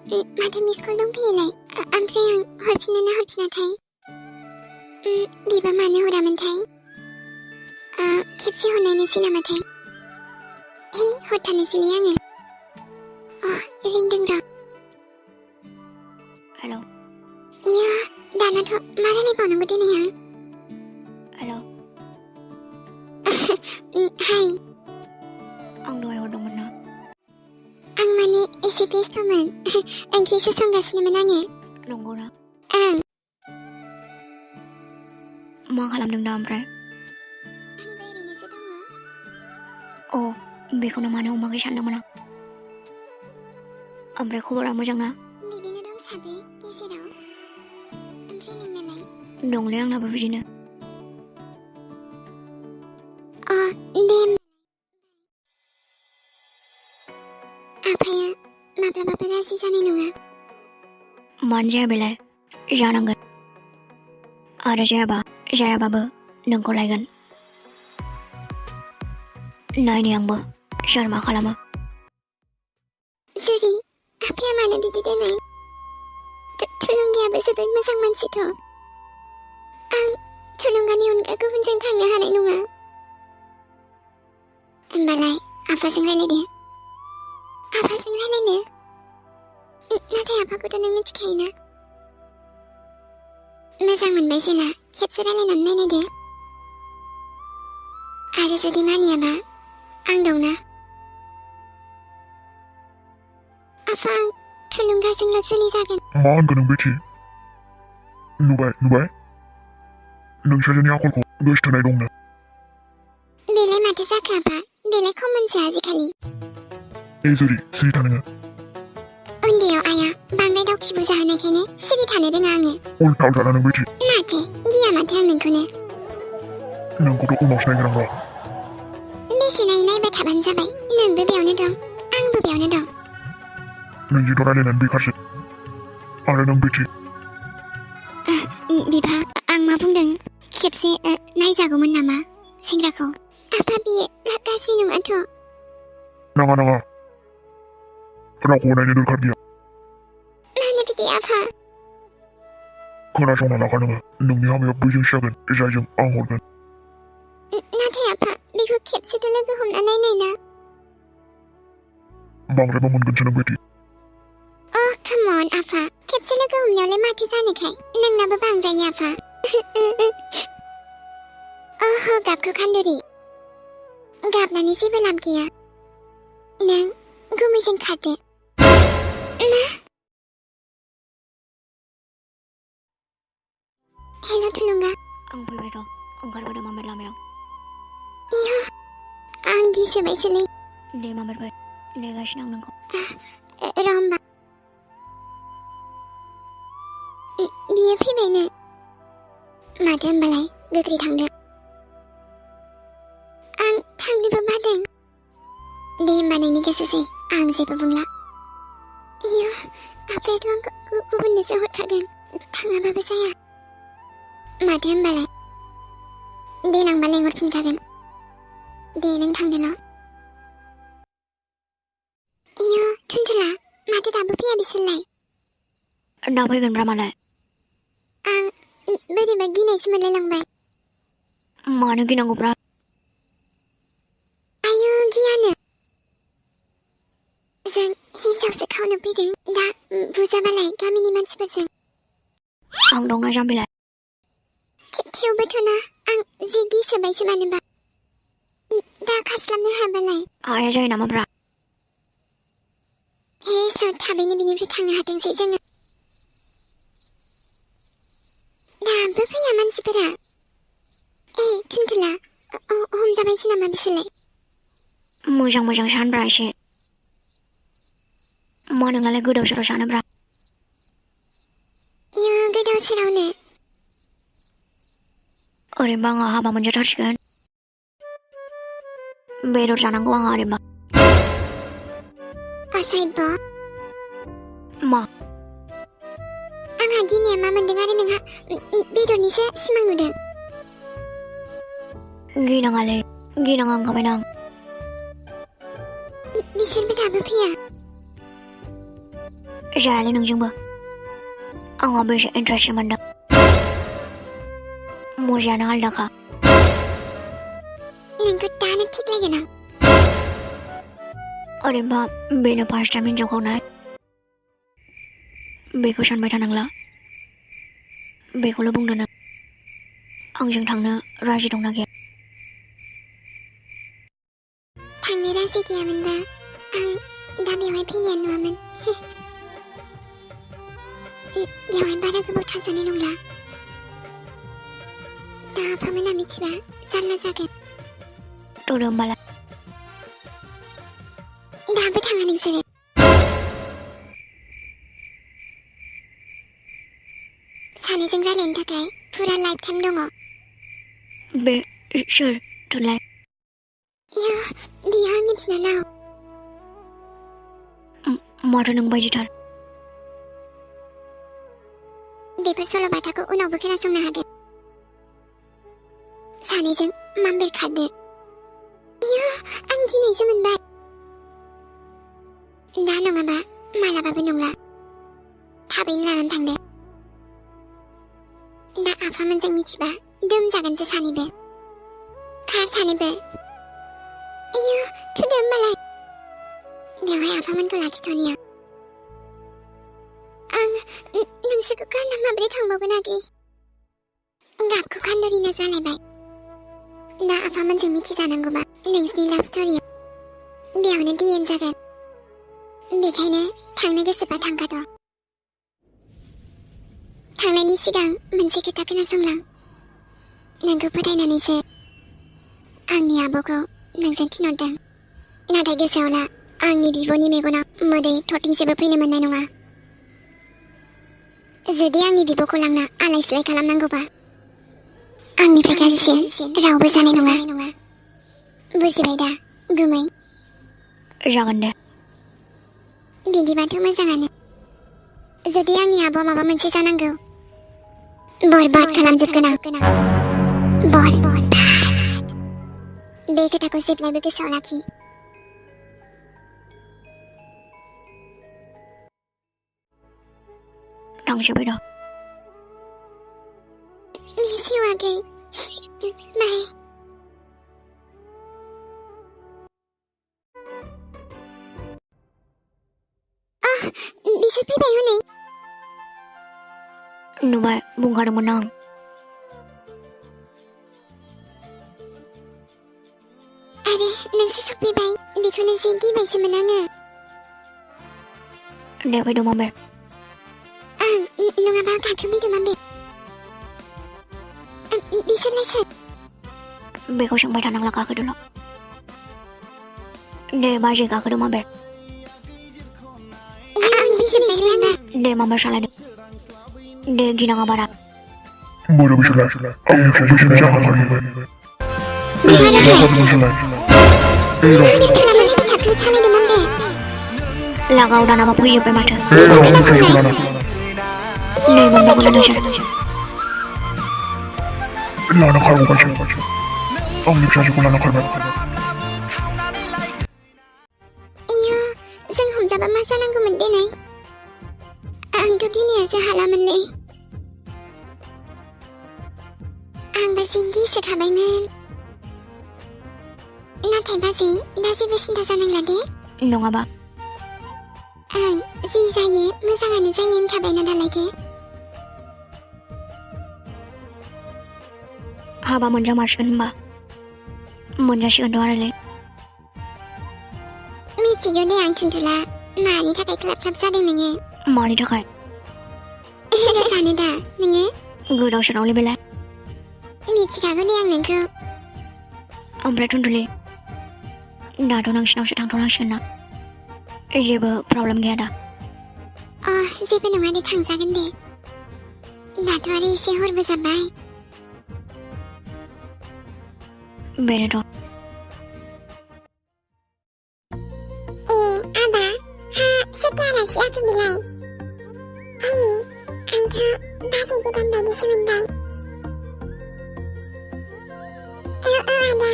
माथो मिसकल दंफैयोलाय ओमफ्राय आं हरफिननो ना हरफिनाथाय बिबा मानो हरामोनथाय खेबसे हरनायनोसै नामाथाय हे हरथारनोसैलै आङो रिंदों र' हेलौ इया दानाथ' मा रायलायबावनांगौ दिनै आं हेलौ हाय आं दहाय हरदोंमोन ना आं माने एसे बेस्थ'मोन ओंख्रिसो संगासिनोमोन आङो नंगौना ओं मा खालामदों दा ओमफ्राय आंबो ओरैनोसो दङ बेखौनो मानो हमाखै सानदोंमोन आं ओमफ्राय खबरा मोजां ना बिदिनो दंसाबो गेजेराव ओमफ्राय नोंनालाय दंलै आंनाबो बिदिनो दे आफाया माब्लाबाबो राजि जानाय नङा मानो जाया बेलाय जानांगोन आरो जायाबाबो नोंखौ लायगोन नायनि आंबो सोर मा खालामो जुरि आफाया मानो बिदि देनाय थुलुंगायाबो जोबोद मोजां मानसिथ' आं थुलुंगानि अनगा गुबुनजों थांनो हानाय नङा होनबालाय आफाजों रायलायदो आफाजों रायलायनो नाथाय आफाखौथ' नों मिथिखायोना मोजां मोनबाय जेला खेबसे रायलायनानै नायनायदो आरो जुदि मानियाबा आं दंना आफा आं थुलुंगाजोंल' जुलि जागोन मा होनगोन नों बेथि नुबाय नोंसोरनि आखलखौ गोसोथोनाय दंनो बेलाय माथो जाखो आफा बेलाय खमनसो आजिखालि जुरि सिरि था नोङो उन्दैयाव आइया बांद्राय दावखिबु जाहोनायखायनो सिरि थानो रोङा आङो उल्था उल्था नों बेथि माथो गिया माथो आं नोंखौनो नोंखौथ' उनावसो नायगोन आं र' बेसे नायबाय थाबानो जाबाय नोंबो बेयावनो दं आंबो बेयावनो दं नोंजोंथ' रायलायनानै बेखारसो आरो नों बेथि बिफा आं मा बुंदों खेबसे नायजागौमोन नामा सेंग्राखौ आफा बियो गाज्रि नङाथ' नाङा रावखौबो नायनो दरखार गैया मानो बिदि आफा खोनासंना लाखा नोङो नोंनि हाबाया बैजोंसो जागोन जायजों आं हरगोन नाथाय आफा बेखौ खेबसेथ' लोगो हमना नायनाय ना बांद्रायबा मोनगोनसो नों बेथि come on आफा खेबसे लोगो हमनायावलाय माथो जानोखाय नोंनाबो बांद्रायो आफा गाबखौ खान्दुरि गाबनानै जेबो लाब गैया नों गुमैजों खारदो मा हेल' थुलुंगा आं फैबाय दं ओंखारबोदों मामेर लामायाव इयो आं गिसोबायसोलै दे मामेर फै नेगासिनो आं नोंखौ र' होमबा बियो फैबायनो माथो होमबालाय गोख्रै थांदो आं थांनोबो बादों दे होमबा नोंनि गोसोसै आं जेबो बुंला इयो आफायाथ' आंखौ गुबुननोसो हरखागोन थाङाबाबो जाया माथो होमबालाय देनांबा लेंहरफिनखागोन दे नों थांदोल' इयो थुनथुला माथो दाबो फैया बिसोरलाय दा फैगोनब्रा मालाय आं बोरैबा गिनायसो मोनलायलांबाय मानो गिनांगौब्रा आयौ गियानो जों हिनजावसो खावनो फैदों दा बुजाबालाय गामिनि मानसिफोरजों आं दंना जाम्बिलाय थेवबोथ' ना आं जि गिसोबायसो मानोबा दा खारस्लाबनो हाबालाय हाया जायो नामाब्रा हे सोर थाबैनो बिनिफ्राय थांनो हाथोंसै जोङो दाबो फैया मानसिफोरा थुनथुला हमजाबायसो नामा बिसोरलाय मोजां सानब्रा एसे मा नोंनालाय गोदाव सोराव सानोब्रा इयो गोदाव सोरावनो ओरैनोबा आंहा हाबा मोनजाथारसिगोन बेदर जानांगौ आंहा ओरैनोबा असैब मा आंहा गिनाया मा मोनदों आरो नोंहा बेदरनिसो सिमां नुदों गिनाङालै गिनाङा होनखाबायना आं बिसोरबो दाबो फैया जायालै नोंजोंबो आंहाबो एसे इन्टारेस्ट मोनदों मजायानो आलदाखा नोंखौ दानो थिग लागोन आं ओरैनोबा बेनो फार्स्ट टाइम हिन्जावखौ नाय बेखौ सानबाय थानांला बेखौल' बुंदो नों आंजों थांनो राजि दंना गैया थांनो राजि गैयामोनबा आं दा बेवहाय फैनायानो नङामोन बेवहाय बारा गोबाव थाजानाय नंला दा आफामोना मिथिबा जारला जागोन थ'दो होमबालाय दाबो थाङा नोंसोरो सानैजों रायलायनो थाखाय फुरा लाइफ टाइम दङ बे सोर थुनलाइ बियो आंनि बिनानाव माथो नों बायदिथार बेफोर सल'बाथाखौ उनावबो खोनासंनो हागोन सानैजों माम्बेर खारदो आं गिनायसो मोनबाय दा नङाबा मालाबाबो नंला थाबैनो लानानै थांदो दा आफामोनजों मिथिबा दोम जागोनसो सानैबो खार सानैबो थुदो होमबालाय बेवहाय आफामोनखौ लाखिथ'नि आं नोंसोरखौ गारना माबोरै थांबावगोन आगै गाबखौ खान्दारिना जालायबाय दा आफामोनजों मिथिजानांगौबा नोंसिनि लाभ स्ट'रियाव बेयावनो डिएन जागोन बेखायनो थांनो गोसोबा थांखाथ' थांनायनि सिगां मोनसे खोथा खोनासंलां नोंखौ फोथायनानैसो आंनि आब'खौ नोंजों थिनहरदों नाथाय गोसोआव ला आंनि बिब'नि मेगनाव मोदै थरथिंसेबो फैनो मोननाय नङा जुदि आंनि बिब'खौ लांना आलाय सिलाय खालामनांगौबा आंनिफ्राय गाज्रिसिन रावबो जानाय नङा बुजिबाय दा गुमै जागोन दे बिदिबाथ' मोजाङानो जुदि आंनि आब'आ माबा मोनसे जानांगौ बरबाद खालामजोबगोन आं बरबाद बे खोथाखौ जेब्लायबो गोसोआव लाखि थांजोब्बाय दा मिस इउ आगै बाय बिसोर फैबाय हनै नुबाय बुंखादोंमोन आं आरे नोंसो सफैबाय बेखौनो जि गिबायसोमोन आङो दे फैदो माम्बेर नङाबा गाखोफैदो माम्बेर बिसोरलाय सोर बेखौ सोंबाय थानांला गाखोदोल' दे बाजै गाखोदो माम्बेर आं गिजोबबायलै आङो दे माम्बेर सालायदो दे गिनाङा बारा Bodo Cartoon, आंनिफ्राय जुजिनाय जाखाबाय लागाव दानाबा फैजोब्बाय माथो नै मोनबावगोन नोंसोर लाना खारबोगासिनो आंनि फिसाजोखौ लाना खारबाय जों हमजाबा मा जानांगौमोन देनाय आंथ' गिनायासो हालामोनलै आंबो जि गिसोखाबायमोन नाथाय बाजै दा जेबो सिन्था जानांला दे नङाबा आं जि जायो मोजाङानो जायो होनखाबायना दालायथो हाबा मोनजामारसिगोन होनबा मोनजासिगोनथ' आरोलै मिथिगौ दे आं थुनथुला मानि थाखाय क्लाब क्लाब जादों नोङो मानि थाखाय जानो दा नोङो गोदाव सोरावलै बेलाय मिथिखागौ दे आं नोंखौ ओमफ्राय थुनथुलि दाथ' नोंसिनावसो थांथ'नांसिगोन ना जेबो प्रब्लेम गैया दा जेबो नङा दे थांजागोन दे दाथ' आरो एसे हरबो जाबाय बेनोथ' आबा सोरथो आलासि आखो बेलाय आयै आंथ' बाजै गोदान बायदिसो मोनबाय आदा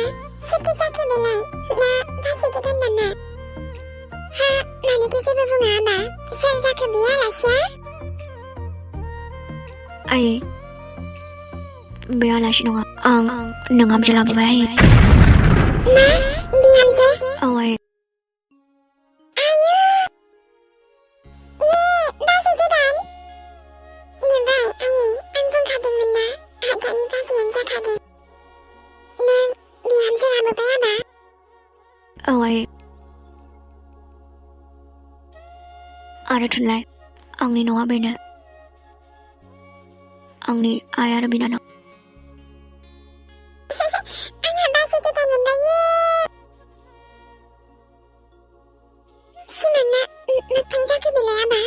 सोरथो जाखो बेलाय ना बाजै गोदान नामा मानो Nagi जेबो बुङा हाबा सोर जाखो बे आलासिया आइ बे आलासि नङा आं नोंहामजो लाबोबाय आइ मा बिहामजो औ आइ आयु बाजै गोदान नुबाय आयै आं बुंखादोंमोन ना आदानि बाजैयानो जाखागोन नों बिहामजो लाबोबाय हाबा औ आइ आरो थुनलाइ आंनि न'आ बेनो आंनि आइ आरो बिनानाव आंहा बाजै गोदान मोनबाय सिमांना मोगथां जाखो बेलाय हाबा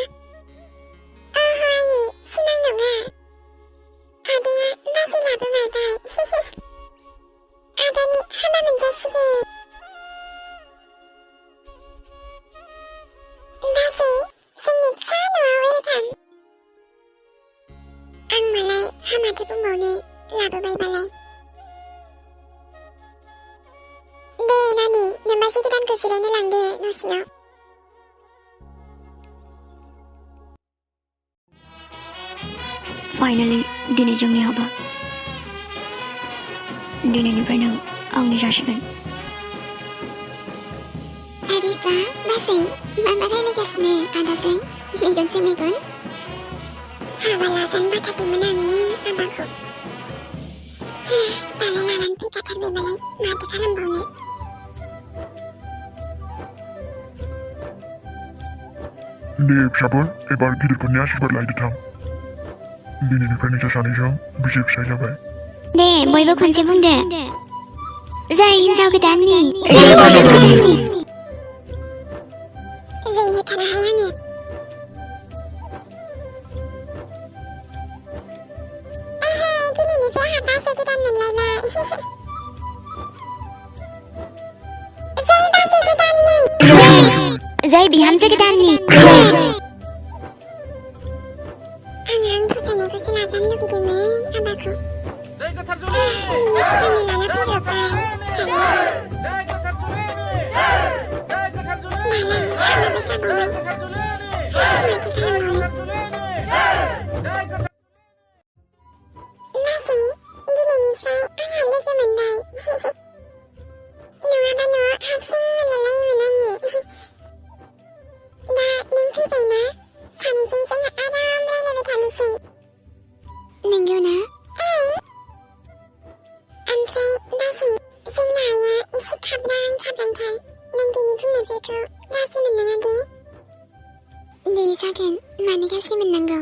ओहो आयै सिमां नङा आदाया बाजै लाबोमारबाय आदानि हाबा मोनजासिगोन बाजै जोंनि फिसा न'आव वेलकाम आं मालाय हामाथो बुंबावनो लाबोबायबालाय दे नानि नोम्बाजै गोदानखौ जिरायनो लांदो न' सिङाव फाइनालि दिनै जोंनि हाबा दिनैनिफ्राय नों आंनि जासिगोन अरे बा बाजै मा रायलायगासिनो आदाजों मेगनजों मेगन हाबा लाजानो बाथारदोंमोन आङो आबाखौ दालाय लानानै फैखाथारबायबालाय माथो खालामबावनो दे फिसाफोर एबार गिदिरफोरनि आशीर्बाद लायदो थां दिनैनिफ्राय नोंसोर सानैजों बिसि फिसाय जाबाय दे बयबो खनसे बुंदो जै हिन्जाव गोदाननि जै होथारा हाय आङो दिनैनिफ्राय आंहा बाजै गोदान मोनलायबाय जै बाजै गोदाननि जै बिहामजो गोदाननि आं फसायनायखौसो लाजानो लुगैदोंमोन हाबाखौ बिनि सिगांनो लाना फैब्रबबाय दालाय हाबाबो जाबावबाय माथो खालामबावनो बाजै दिनैनिफ्राय आंहा लोगो मोनबाय नङाबा न'आव हारसिं मोनलायलायोमोन आङो दा नों फैबायना सानैजों जोङो आराम रायलायबाय थानोसै नंगौ ना ओमफ्राय बाजै जोंना आइया एसे खाब्रांथार नों बिनि बुंनायफोरखौ गाज्रि मोननाङा दे जागोन मानो गाज्रि मोननांगौ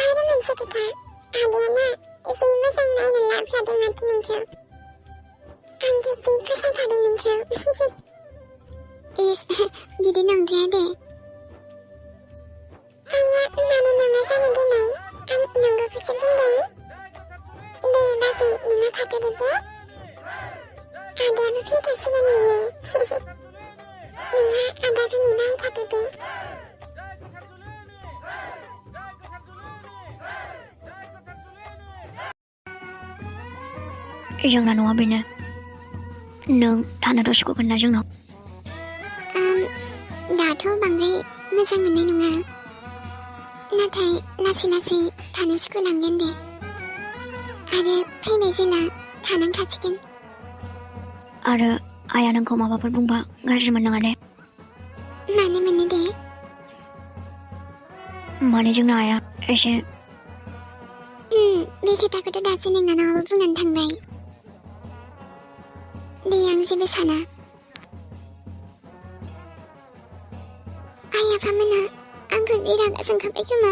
आरो मोनसे खोथा आदायाना जि मोजां नायनो लाबोखादों माथो नोंखौ आंथ' जि फसायखादों नोंखौ बिदि नंद्राया दे आइया मानो नङा जानो देनाय आं नंगौखौसो बुंदों दे बाजै नोंहा थाथ'दो दे आदायाबो फैखासिगोन बियो नोंहा आदाखौ नेबाय थाथ'दो जोंना न'आ बेनो नों थानोथ' सुखुगोन ना जोंनाव दाथ' बांद्राय मोजां मोननाय नङा नाथाय लासै लासै थानो सुखुलांगोन दे आरो फैनाय जेला थानांखासिगोन आरो आइया नोंखौ माबाफोर बुंबा गाज्रि मोननाङा दे मानो मोनो दे माने जोंना आइया एसे बे खोथाखौथ' दासो नोंनानावबो बुंनानै थांबाय दे आं जेबो साना आइ आफामोना आंखौ जि रागा जोंखाबाय खोमा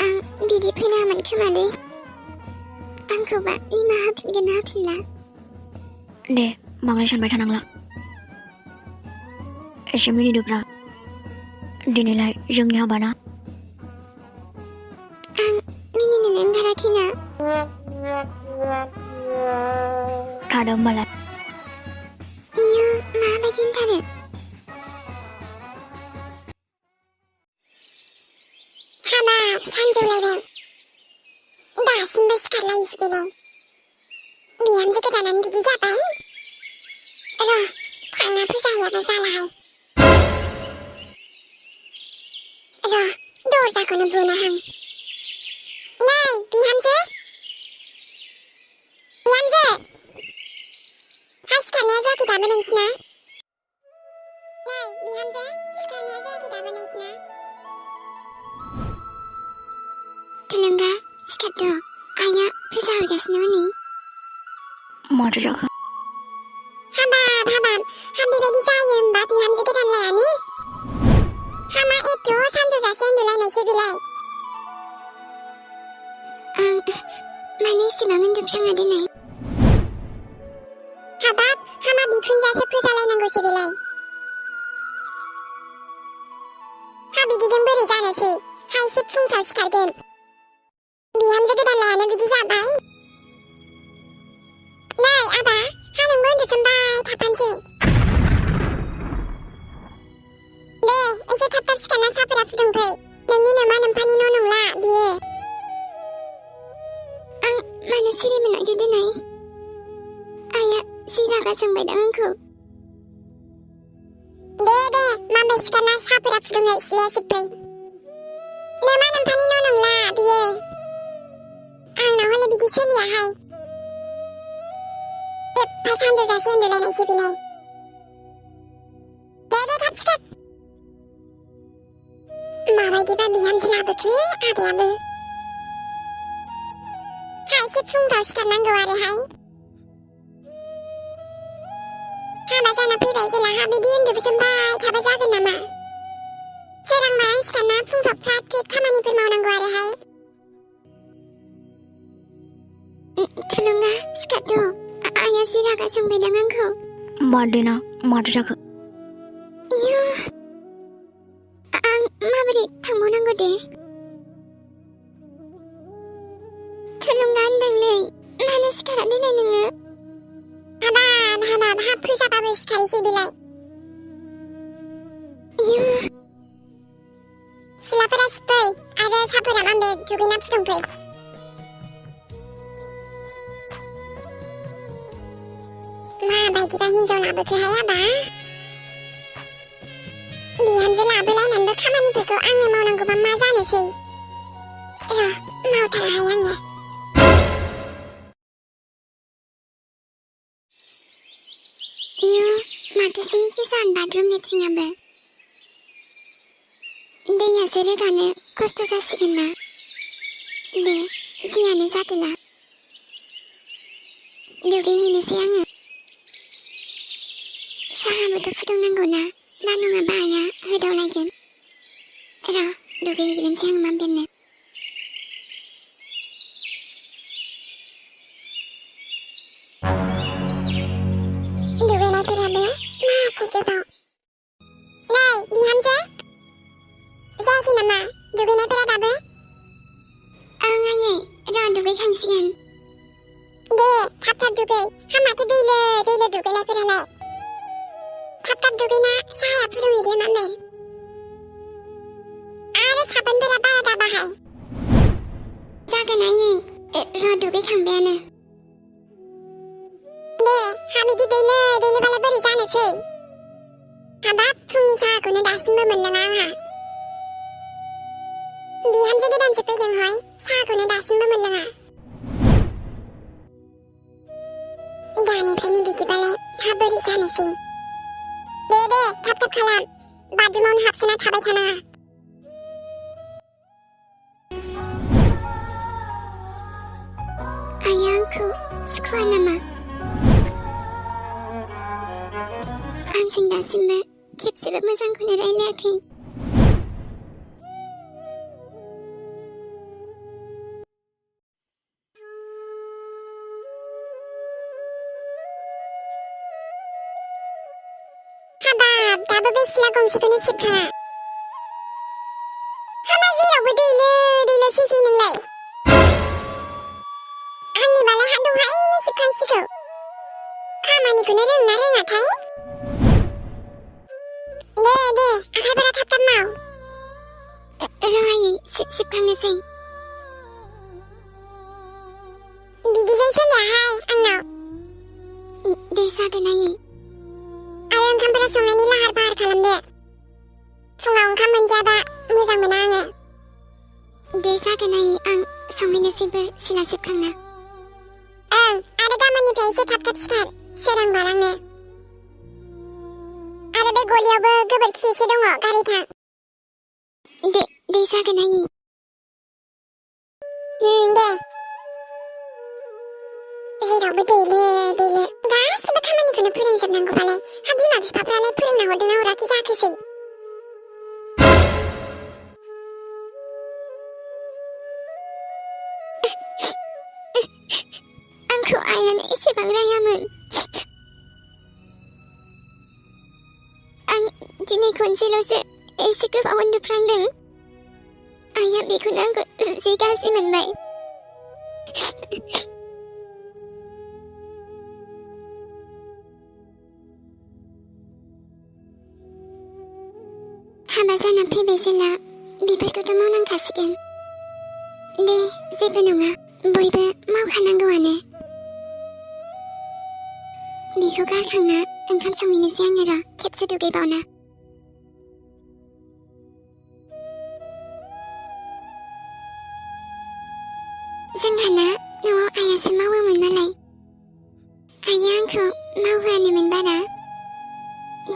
आं बिदि फैनाङामोन खोमालै आंखौबा निमाहा होफिनगोन ना होफिनला दे बांद्राय सानबाय थानांला एसे मिनिदोब्रा दिनैलाय जोंनि हाबा ना आं मिनिनोनो ओंखाराखैना थादो होमबालाय इयो माबायदि होनथारो हाबा सानजौलायबाय दासिमबो सिखारलायिसै बेलाय बिहामजो गोदानानो बिदि जाबाय र' 부자야 살아이. 도자고는 분어항. 네이 비함즈? 비함즈! 하스카니아 자기 다문에 있으나? 네이 비함즈? 하스카니아 자기 다문에 있으나? 들른가? 스카도 아야 부자 오르겠으니? 맞으자가. 하밤 하비베기 자이음 바 비함즈게 단레야니? 하마 이토 산조자 센둘라네 시빌레이. 많이 시방은 좀 평하되네. 하밥 하마 미군자 세푸살라는 곳이빌레이. 하비기금 부리자네시 하이시 풍터시칼금. 비함즈게 단레야는 비기자바이. 네이 아바 하는 문도 좀 바이 답한지. 네, 이제 탑답시켜나 사브라 부정부이. 능니는 많은 판이 노농라 비에. 많은 시림은 하게 되나이. 아야, 시라가 정배당한 구. 네네, 맘베시가나 사브라 부정의 시에시프이. 내 많은 판이 노농라 비에. 나 원래 비기 셀리야 하이. 파산도자 시엔들레네 시빌레이. 네네 답시다. 마발기바 미함슬라부크 아비아부. 하이시 풍더시간 난거와레 하이. 하마자나 프리베이슬라 하비디운드 부슨 바이 가바자그나마. 세랑 마인 시간나 풍더 프라틱 가만히 불마오난거와레 하이. 틀lun가 스카도 아야 시라가 정배당한 거. 맞대나 맞으자가. 이유. 마블이 당분한 거대. 틀lun가 안 당래. 나는 스카라 니네는 하밤 하프자밥을 스카리 시빌레이. 이유. 실라프라 스프이 아래 사프라 맘베 두기나 푸동프이. 마발기바 흰존라부 그 하야바. 미함즈 라블라이는 너 가만히 보고 앙을 모는 것만 맞아내시. 마우타라 하양예. 이유 마트시 기사한 바드룸 해칭하면 내 야세를 가는 코스토사 시겠나. 네 기안은 사들라. 누리 힘을 세양은 사하부터 부동난거나 나누가 바야 흐더라겐. 에라 누구 얘기는 세양만 뱉네. 누구나 그라며 나 지켜서. 네이 미함즈? 자기나마 누구나 그라다브? 앙아예 러 누구 강시간. 네 답답 누구 한마디 릴러 누구나 그라래. 답답 누구나 사야 부동이리 맘맨. 아래 사번들아 바라다바하이. 작은 아이 러 누구 강배하는. 네, 하미기 데일러 발레 버리지 않으세요. 하밥 풍이사하고는 나스무문 랑아하. 미함즈드 단지 빼갱허이 사하고는 나스무문 랑아. 나니 베니 비기발레 하버리지 않으세요. 네네, 답답칼람. 마드몬 합수나 타백하나. 아양쿠 스쿠아나마. 안생 나스마 캡스가 마상군을 알려키. 하밥 다부베실라 공시군은 시카나. 하마지로 부데일러 시시능레이. 한니발레 한동하이는 시칸시고. 가만히 그네를 나랭아 타이? 네네, 아가바라 답답마오. 러하이 습관내세이. 미기생 설려 하이, 안나오. 네, 사그나이. 아연 감바라 संनायनि लाहार फाहार खालामदो फुङाव ओंखाम मोनजायाबा मोजां मोना आङो दे जागोन आयै आं संहैनोसैबो सिला सिबखांना आरो गाबोननिफ्राय एसे थाब थाब सिखार सोरां बारांनो आरो बे गलियावबो गोबोरखि एसे दङ गारै थां दे जागोन आयै दे जेरावबो दैलो गासिबो खामानिखौनो फोरोंजोबनांगौबालाय हा बिमा बिफाफ्रालाय फोरोंना हरदोंना हराखै जाखोसै आंखौ आइयानो एसेबां रायामोन आं दिनै खनसेल'सो एसे गोबाव उन्दुफ्रांदों आइया बेखौनो आंखौ जि गाज्रि मोनबाय हाबा जाना फैबाय जेला बेफोरखौथ' मावनांखासिगोन दे जेबो नङा बयबो मावखानांगौआनो बेखौ गारखांना ओंखाम संहैनोसै आङो र' खेबसे दुगैबावना जोंहाना न'आव आइयासो मावोमोन नालाय आइया आंखौ मावहोआनोमोन बारा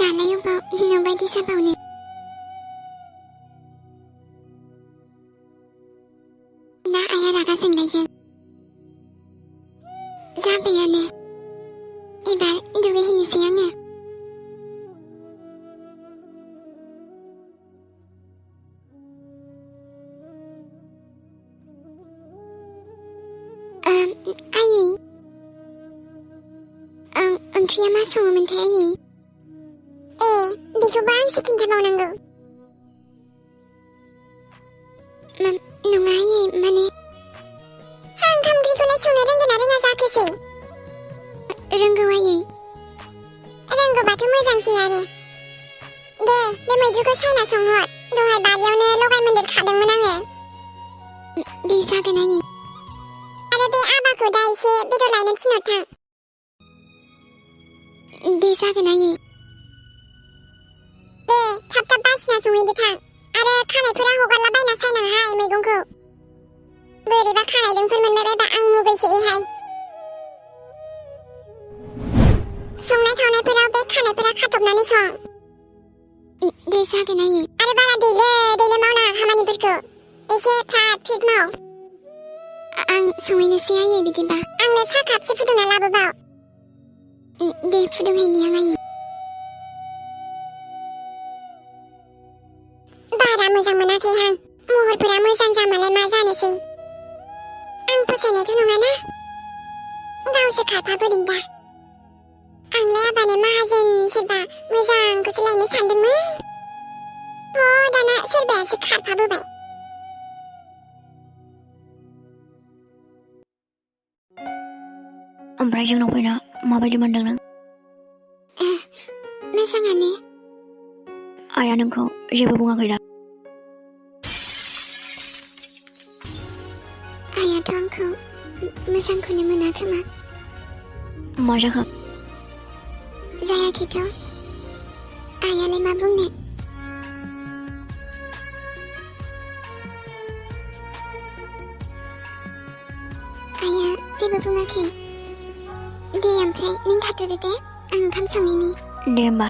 दालाय अबाव न'बायदि जाबावनो दा आइया रागा जोंलायगोन जाबायानो एबार दुगैहैनोसै आङो आयै ओंख्रिया मा सङोमोनथाय आयै बेखौबो आंसो खिन्थाबावनांगौ नङा आयै माने ओंखाम ओंख्रिखौलाय संनो रोंगोना रोङा जाखोसै रोंगौ आयै रोंगौबाथ' मोजांसै आरो दे बे मैद्रुखौ सायना संहर दहाय बारियावनो लगाय मोन्देर खादोंमोन आङो दे जागोन आयै आरो बे आबाखौ दा एसे बेदर लायनो थिनहरथां दे जागोन आयै दे थाब थाब बासिना संहैदो थां आरो खानायफोरा हगारलाबायना सायनांहाय मैगंखौ बोरैबा खानायदोंफोर मोनबायबायबा आं मुगैसोयोहाय संनाय खावनायफोराव बे खानायफोरा खाथबनानै सं दे जागोन आयै आरो बारा दैलो मावनाङा खामानिफोरखौ एसे फ्रात फ्रित माव आं संहैनोसै आयै बिदिबा आंनो साहा कापसे फुदुंना लाबोबाव दे फुदुंहैनि आं आयै बारा मोजां मोनाखैहां महरफोरा मोजां जामालाय मा जानोसै आं फसायनायथ' नङाना गावसो खारफाबोदों दा आंलाय आबानो माहाजोन सोरबा मोजांखौसो लायनो सानदोंमोन दाना सोरबायासो खारफाबोबाय ओमफ्राय जोंनाव फैना माबायदि मोनदों नों मोजाङानो आइया नोंखौ जेबो बुङाखै दा आइयाथ' आंखौ मोजांखौनो मोना खोमा मा जाखो जायाखैथ' आइयालाय मा बुंनो आइया जेबो बुङाखै दे ओमफ्राय नों थाथ'दो दे आं ओंखाम संहैनि दे होमबा